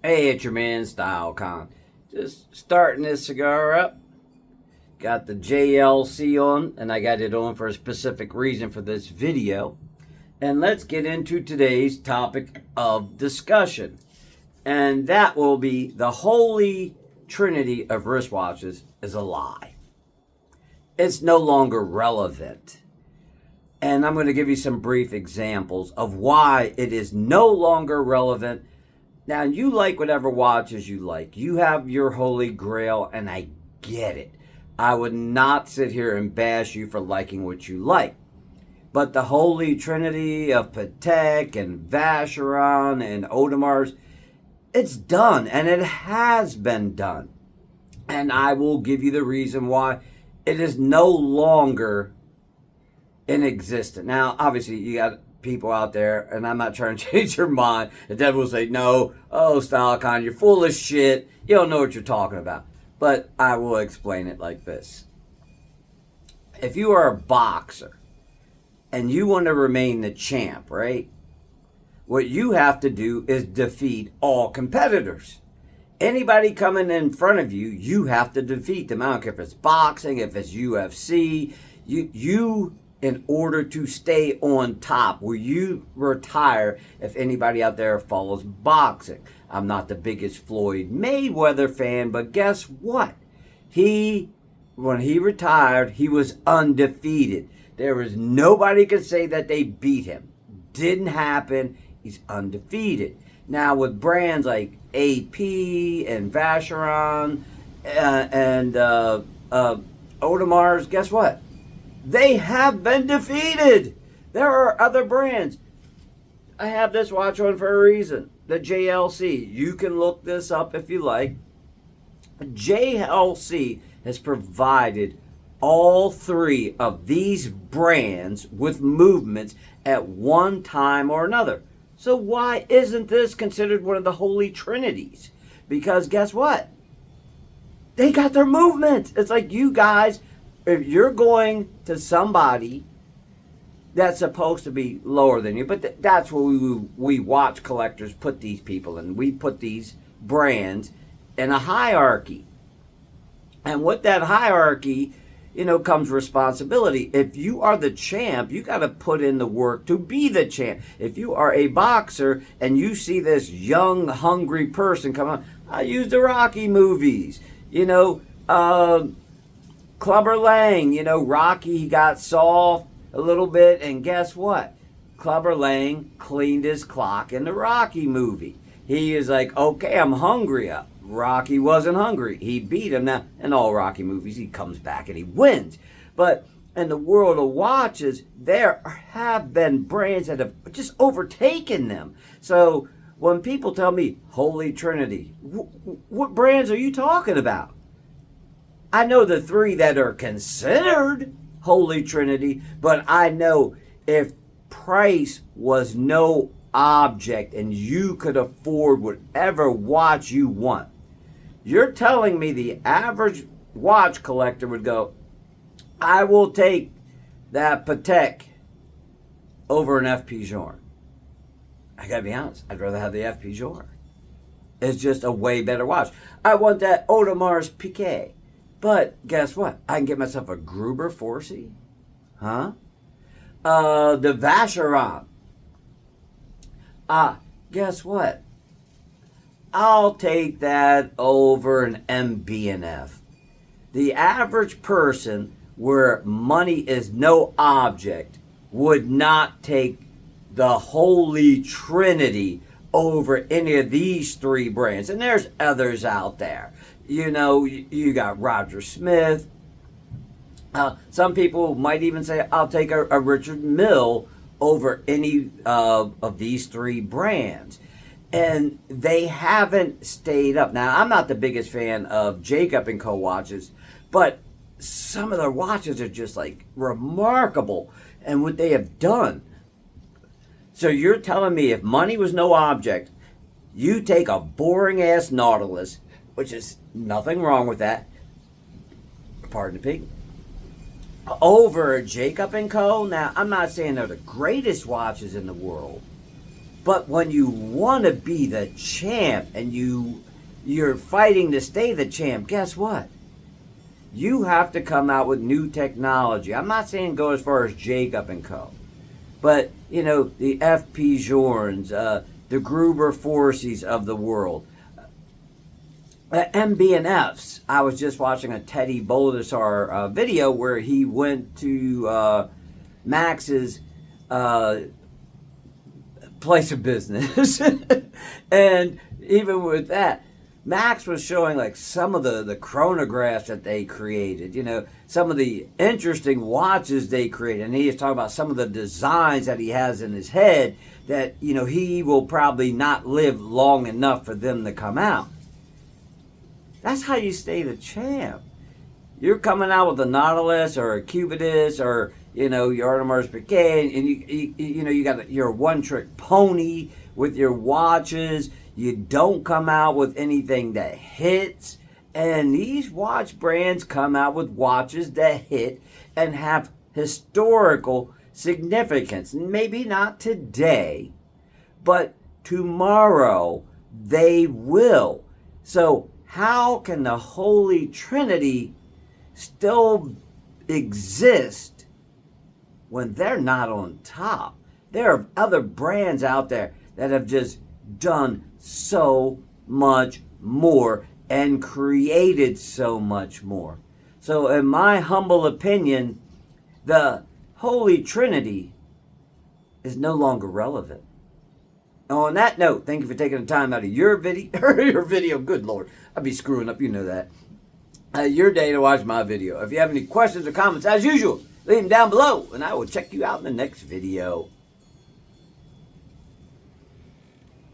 Hey, it's your man StyleCon. Just starting this cigar up. Got the JLC on, and I got it on for a specific reason for this video. And let's get into today's topic of discussion. And that will be the holy trinity of wristwatches is a lie. It's no longer relevant. And I'm going to give you some brief examples of why it is no longer relevant. Now, you like whatever watches you like. You have your holy grail, and I get it. I would not sit here and bash you for liking what you like. But the holy trinity of Patek and Vacheron and Audemars, it's done, and it has been done. And I will give you the reason why it is no longer in existence. Now, obviously, you got people out there, and I'm not trying to change your mind. The devil will say, no, oh, StyleCon, you're full of shit. You don't know what you're talking about. But I will explain it like this. If you are a boxer and you want to remain the champ, right? What you have to do is defeat all competitors. Anybody coming in front of you, you have to defeat them. I don't care if it's boxing, if it's UFC. You in order to stay on top, where you retire if anybody out there follows boxing. I'm not the biggest Floyd Mayweather fan, but guess what? When he retired, he was undefeated. There was nobody could say that they beat him. Didn't happen. He's undefeated. Now with brands like AP and Vacheron and Audemars, guess what? They have been defeated. There are other brands. I have this watch on for a reason. The JLC. You can look this up if you like. JLC has provided all three of these brands with movements at one time or another. So why isn't this considered one of the holy trinities? Because guess what? They got their movements. It's like you guys, if you're going to somebody that's supposed to be lower than you, but that's what we watch collectors put these people in. We put these brands in a hierarchy. And with that hierarchy, comes responsibility. If you are the champ, you got to put in the work to be the champ. If you are a boxer and you see this young, hungry person come on, I use the Rocky movies, Clubber Lang, Rocky, he got soft a little bit, and guess what? Clubber Lang cleaned his clock in the Rocky movie. He is like, okay, I'm hungry. Rocky wasn't hungry. He beat him. Now, in all Rocky movies, he comes back and he wins. But in the world of watches, there have been brands that have just overtaken them. So when people tell me Holy Trinity, what brands are you talking about? I know the three that are considered Holy Trinity, but I know if price was no object and you could afford whatever watch you want, you're telling me the average watch collector would go, I will take that Patek over an FP Journe. I gotta be honest, I'd rather have the FP Journe. It's just a way better watch. I want that Audemars Piguet. But guess what? I can get myself a Gruber 4C. Huh? The Vacheron. Guess what? I'll take that over an MB&F. The average person where money is no object would not take the Holy Trinity over any of these three brands. And there's others out there. You got Roger Smith. Some people might even say, I'll take a Richard Mille over any of these three brands. And they haven't stayed up. Now, I'm not the biggest fan of Jacob & Co. watches, but some of their watches are just like remarkable and what they have done. So you're telling me if money was no object, you take a boring ass Nautilus, which is nothing wrong with that, pardon the pig, over Jacob & Co. Now, I'm not saying they're the greatest watches in the world, But when you want to be the champ and you're fighting to stay the champ, guess what? You have to come out with new technology. I'm not saying go as far as Jacob and Co. But, you know, the FP Jorns, the Gruber Forces of the world. MB&Fs. I was just watching a Teddy Boldasar video where he went to Max's place of business. And even with that, Max was showing like some of the chronographs that they created, you know, some of the interesting watches they created. And he was talking about some of the designs that he has in his head that, you know, he will probably not live long enough for them to come out. That's how you stay the champ. You're coming out with a Nautilus or a Cubitus or, you know, your Audemars Piguet, and you know, you got your one-trick pony with your watches. You don't come out with anything that hits. And these watch brands come out with watches that hit and have historical significance. Maybe not today, but tomorrow they will. So how can the Holy Trinity still exist when they're not on top? There are other brands out there that have just done so much more and created so much more. So in my humble opinion, the Holy Trinity is no longer relevant. On that note, thank you for taking the time out of your video, good Lord, I'd be screwing up, you know that, your day to watch my video. If you have any questions or comments, as usual, leave them down below, and I will check you out in the next video.